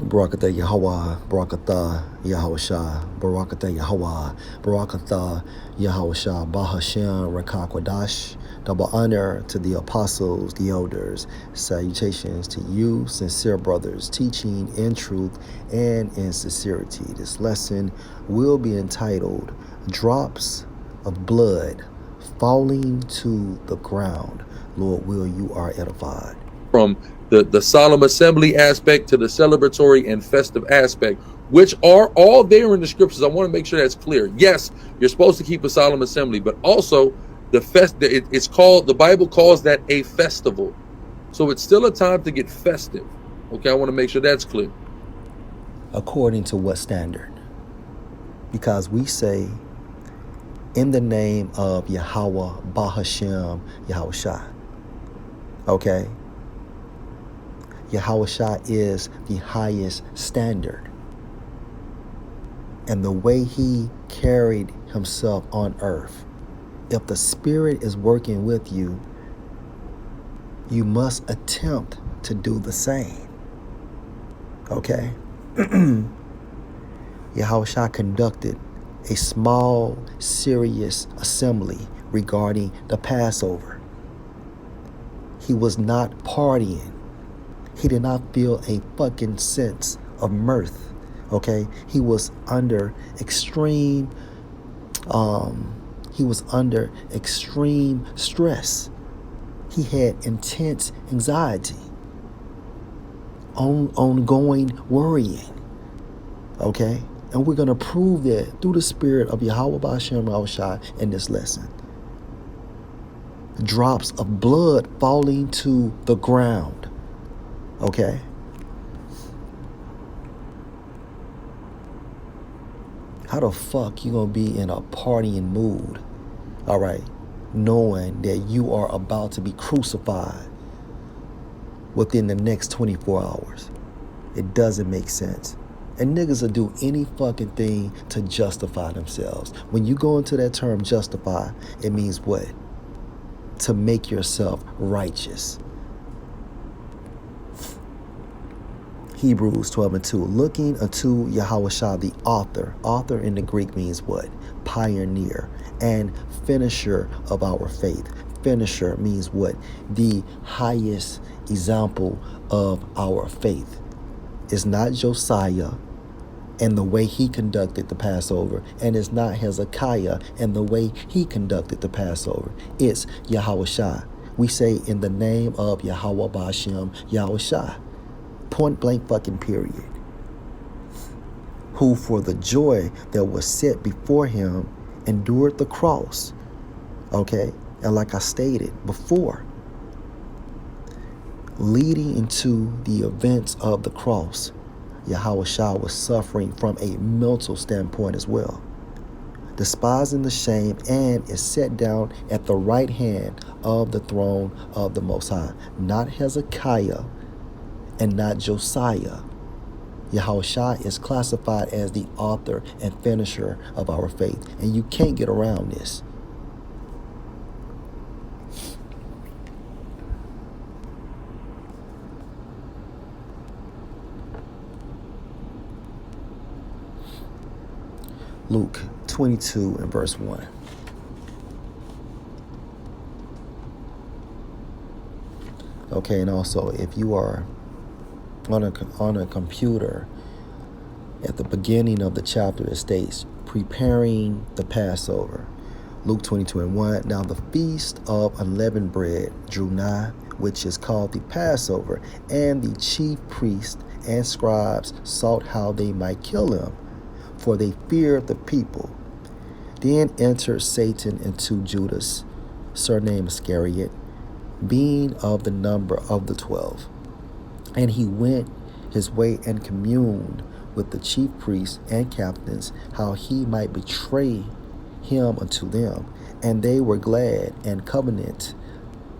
Barakatah Yahweh, Barakatah Yahushua, Barakatah Yahweh, Barakatah Yahushua, Bahashem, Rakakwadash. Double honor to the apostles, the elders. Salutations to you, sincere brothers, teaching in truth and in sincerity. This lesson will be entitled Drops of Blood Falling to the Ground. Lord, will you are edified. From the solemn assembly aspect to the celebratory and festive aspect, which are all there in the scriptures. I want to make sure that's clear. Yes, you're supposed to keep a solemn assembly, but also it's called, the Bible calls that a festival. So it's still a time to get festive. Okay, I want to make sure that's clear. According to what standard? Because we say, in the name of Yahweh, Bahashem, Yahushua. Okay? Yahushua is the highest standard. And the way he carried himself on earth, if the Spirit is working with you, you must attempt to do the same. Okay? Yahushua conducted a small, serious assembly regarding the Passover. He was not partying. He did not feel a fucking sense of mirth. Okay? He was under extreme stress. He had intense anxiety, ongoing worrying. Okay? And we're going to prove that through the spirit of Yahweh Ba'ashem Yahushua in this lesson. Drops of blood falling to the ground. Okay? How the fuck you gonna be in a partying mood, all right, knowing that you are about to be crucified within the next 24 hours? It doesn't make sense. And niggas will do any fucking thing to justify themselves. When you go into that term justify, it means what? To make yourself righteous. Hebrews 12:2, looking unto Yahushua the author. Author in the Greek means what? Pioneer and finisher of our faith. Finisher means what? The highest example of our faith. It's not Josiah and the way he conducted the Passover, and it's not Hezekiah and the way he conducted the Passover. It's Yahushua. We say in the name of Yahweh Ba'ashem Yahushua. Point blank fucking period. Who for the joy that was set before him endured the cross. Okay? And like I stated before, leading into the events of the cross, Yahushua was suffering from a mental standpoint as well, despising the shame, and is set down at the right hand of the throne of the Most High. Not Hezekiah and not Josiah. Yahushua is classified as the author and finisher of our faith, and you can't get around this. Luke 22 and verse 1. Okay, and also if you are on a computer, at the beginning of the chapter it states, preparing the Passover. Luke 22 and 1. Now the feast of unleavened bread drew nigh, which is called the Passover, and the chief priests and scribes sought how they might kill him, for they feared the people. Then entered Satan into Judas, surnamed Iscariot, being of the number of the 12. And he went his way and communed with the chief priests and captains, how he might betray him unto them. And they were glad and covenant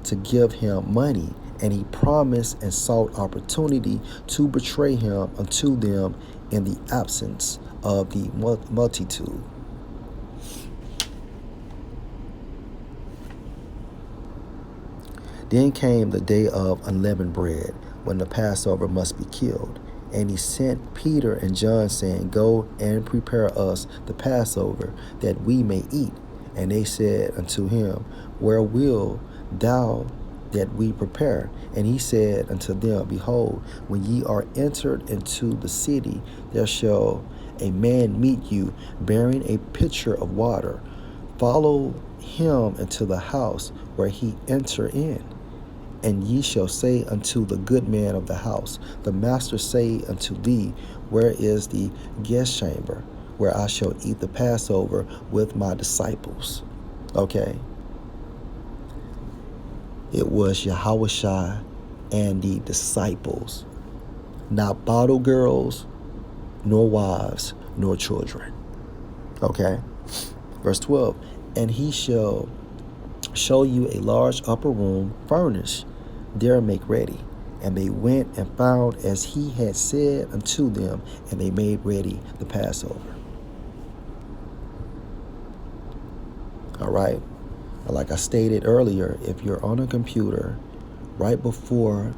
to give him money. And he promised and sought opportunity to betray him unto them in the absence of the multitude. Then came the day of unleavened bread, when the Passover must be killed. And he sent Peter and John, saying, Go and prepare us the Passover, that we may eat. And they said unto him, Where will thou that we prepare? And he said unto them, Behold, when ye are entered into the city, there shall a man meet you, bearing a pitcher of water. Follow him into the house where he enter in. And ye shall say unto the good man of the house, The master say unto thee, Where is the guest chamber, where I shall eat the Passover with my disciples? Okay. It was Yahushua and the disciples, not bottle girls, nor wives, nor children. Okay. Verse 12. And he shall show you a large upper room furnished, there make ready. And they went and found as he had said unto them, and they made ready the Passover. All right. Like I stated earlier, if you're on a computer, right before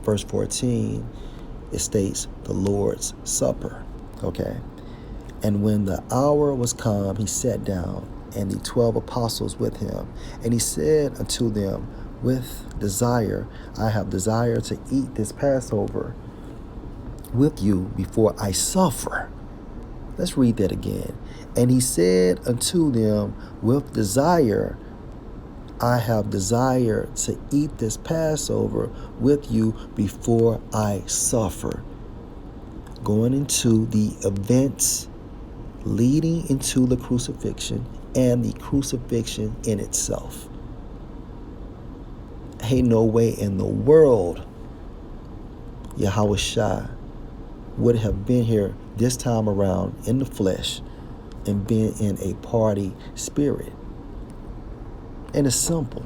verse 14, it states the Lord's Supper. Okay. And when the hour was come, he sat down, and the 12 apostles with him. And he said unto them, With desire, I have desired to eat this Passover with you before I suffer. Let's read that again. And he said unto them, With desire, I have desired to eat this Passover with you before I suffer. Going into the events leading into the crucifixion and the crucifixion in itself. Ain't no way in the world Yahushua would have been here this time around in the flesh and been in a party spirit. And it's simple.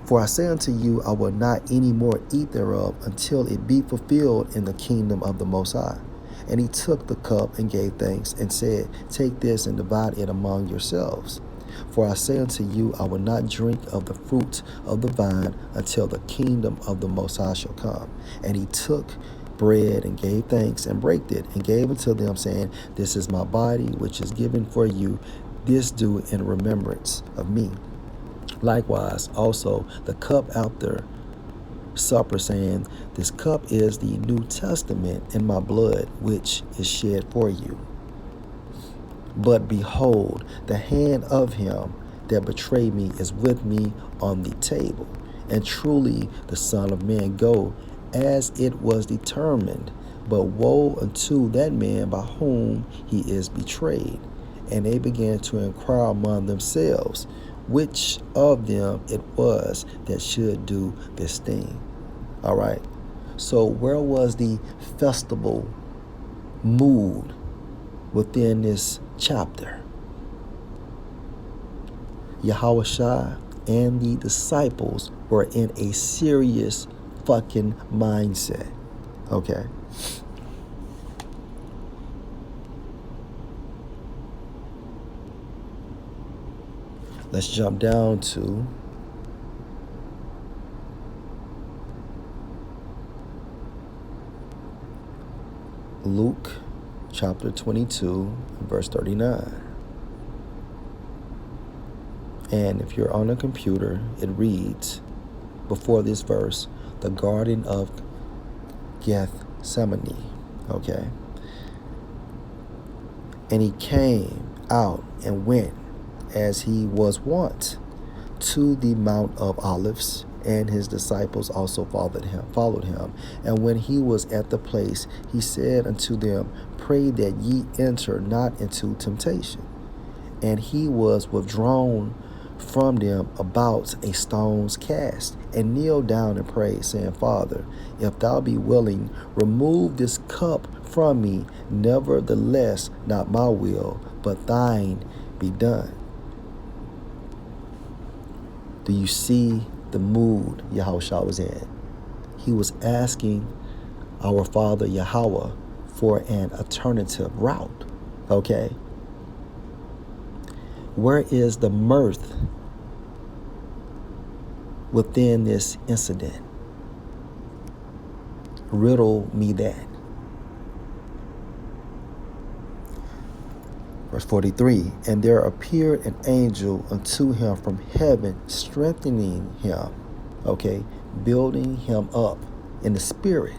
For I say unto you, I will not any more eat thereof until it be fulfilled in the kingdom of the Most High. And he took the cup and gave thanks and said, Take this and divide it among yourselves. For I say unto you, I will not drink of the fruit of the vine until the kingdom of the Most High shall come. And he took bread and gave thanks and brake it and gave unto them, saying, This is my body, which is given for you. This do in remembrance of me. Likewise, also the cup after supper, saying, This cup is the New Testament in my blood, which is shed for you. But behold, the hand of him that betrayed me is with me on the table. And truly the Son of Man go as it was determined. But woe unto that man by whom he is betrayed. And they began to inquire among themselves, which of them it was that should do this thing. All right. So where was the festival mood within this chapter? Yahushua and the disciples were in a serious fucking mindset. Okay. Let's jump down to Luke chapter 22, verse 39. And if you're on a computer, it reads, before this verse, the Garden of Gethsemane. Okay. And he came out and went, as he was wont, to the Mount of Olives, and his disciples also followed him. And when he was at the place, he said unto them, Pray that ye enter not into temptation. And he was withdrawn from them about a stone's cast, and kneeled down and prayed, saying, Father, if thou be willing, remove this cup from me. Nevertheless, not my will, but thine be done. Do you see the mood Yahushua was in? He was asking our Father Yahweh for an alternative route. Okay? Where is the mirth within this incident? Riddle me that. Verse 43, and there appeared an angel unto him from heaven, strengthening him, okay, building him up in the spirit.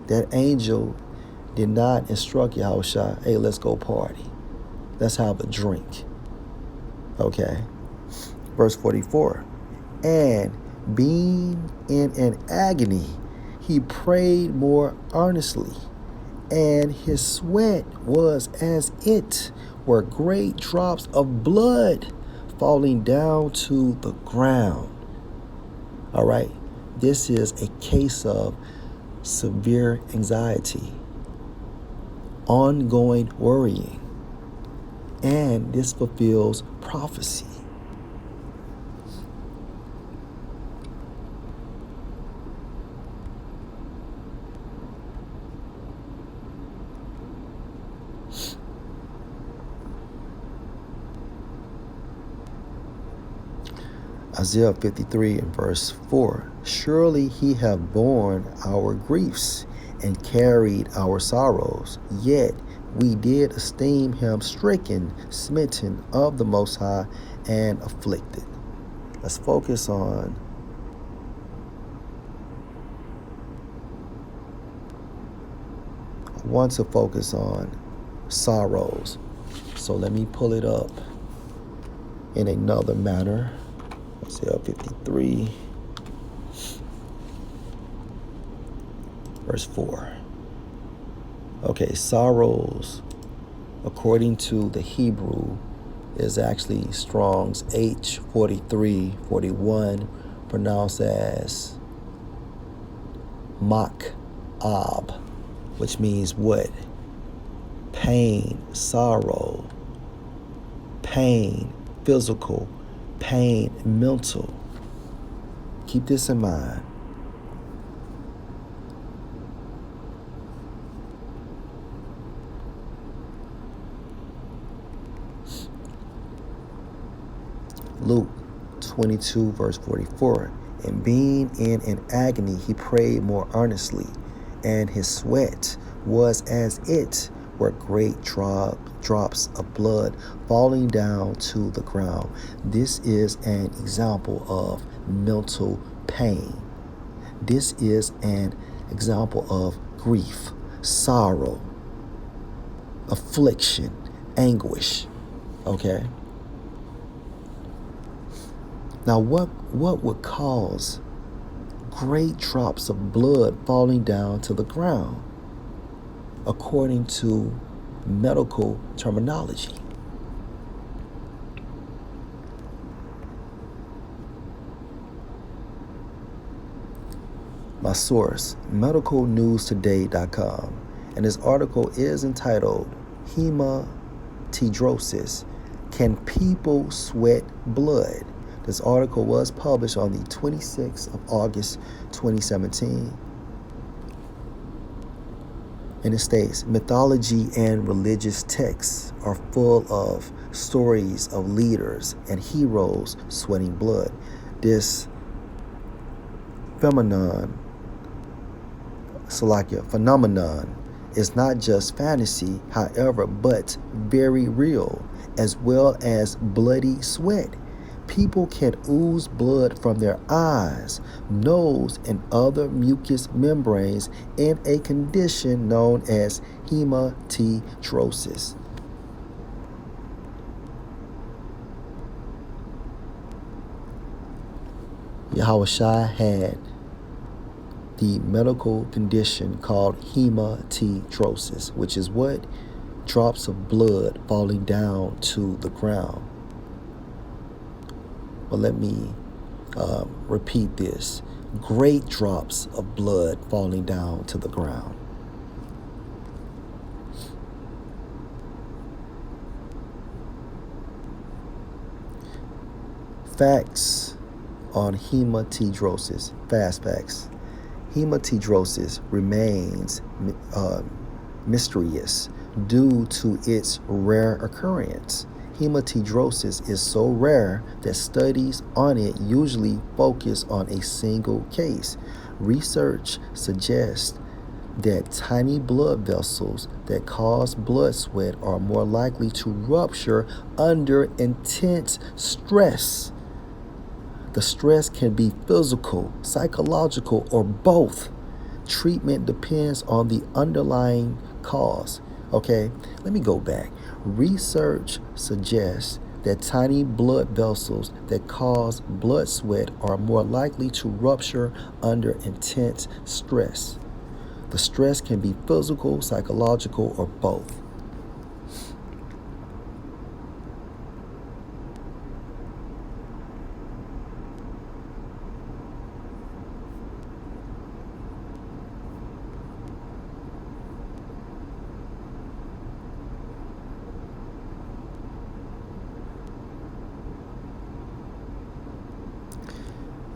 That angel did not instruct Yahushua, hey, let's go party. Let's have a drink. Okay. Verse 44, and being in an agony, he prayed more earnestly, and his sweat was as it were great drops of blood falling down to the ground. All right. This is a case of severe anxiety, ongoing worrying, and this fulfills prophecy. Isaiah 53 and verse 4, surely he hath borne our griefs and carried our sorrows, yet we did esteem him stricken, smitten of the Most High, and afflicted. Let's focus on I want to focus on sorrows. So let me pull it up in another manner. Isaiah 53, verse 4. Okay, sorrows, according to the Hebrew, is actually Strong's H4341, pronounced as Mach-ab, which means what? Pain, sorrow, pain, physical, pain, mental. Keep this in mind. Luke 22, verse 44. And being in an agony, he prayed more earnestly, and his sweat was as it were great drops of blood falling down to the ground. This is an example of mental pain. This is an example of grief, sorrow, affliction, anguish. Okay? Now, what would cause great drops of blood falling down to the ground, according to medical terminology? My source, medicalnewstoday.com, and this article is entitled Hematidrosis, Can People Sweat Blood? This article was published on the 26th of August, 2017. And it states, mythology and religious texts are full of stories of leaders and heroes sweating blood. This phenomenon is not just fantasy, however, but very real, as well as bloody sweat. People can ooze blood from their eyes, nose, and other mucous membranes in a condition known as hematidrosis. Yahushua had the medical condition called hematidrosis, which is what? Drops of blood falling down to the ground. Well, let me repeat this. Great drops of blood falling down to the ground. Facts on hematidrosis. Fast facts. Hematidrosis remains mysterious due to its rare occurrence. Hematidrosis is so rare that studies on it usually focus on a single case. Research suggests that tiny blood vessels that cause blood sweat are more likely to rupture under intense stress. The stress can be physical, psychological, or both. Treatment depends on the underlying cause. Okay, let me go back. Research suggests that tiny blood vessels that cause blood sweat are more likely to rupture under intense stress. The stress can be physical, psychological, or both.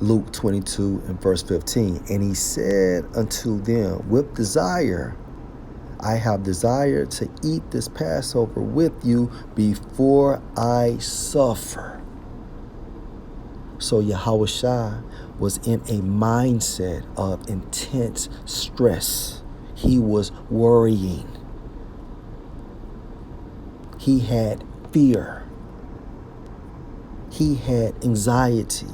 Luke 22 and verse 15. And he said unto them, with desire, I have desired to eat this Passover with you before I suffer. So Yahushua was in a mindset of intense stress. He was worrying. He had fear. He had anxiety.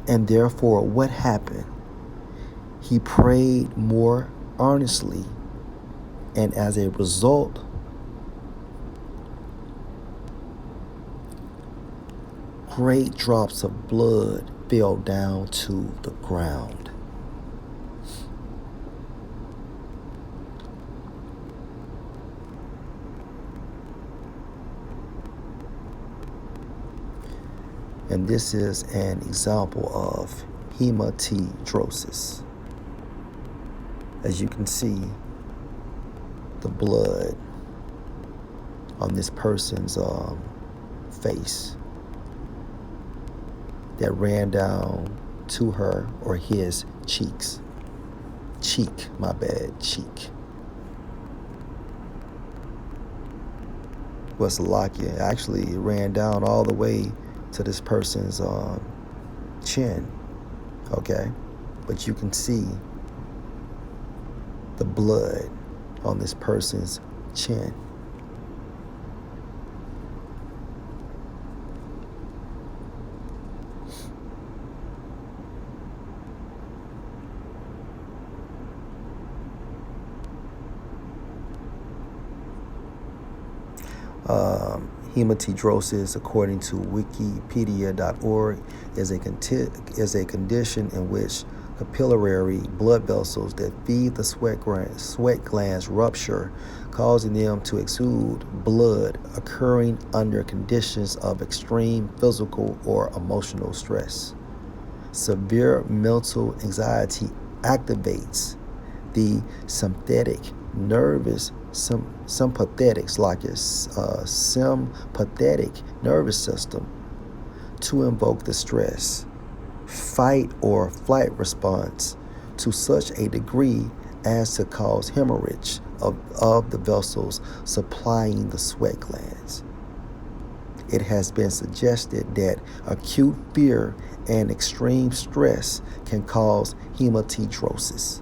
And therefore, what happened? He prayed more earnestly. And as a result, great drops of blood fell down to the ground. And this is an example of hematidrosis. As you can see, the blood on this person's face that ran down to her or his cheeks. Cheek. Was Salakia. Actually, it ran down all the way to this person's chin. Okay? But you can see the blood on this person's chin. Hematidrosis, according to Wikipedia.org, is a condition in which capillary blood vessels that feed the sweat glands rupture, causing them to exude blood, occurring under conditions of extreme physical or emotional stress. Severe mental anxiety activates the sympathetic nervous system to invoke the stress, fight or flight response to such a degree as to cause hemorrhage of the vessels supplying the sweat glands. It has been suggested that acute fear and extreme stress can cause hematidrosis.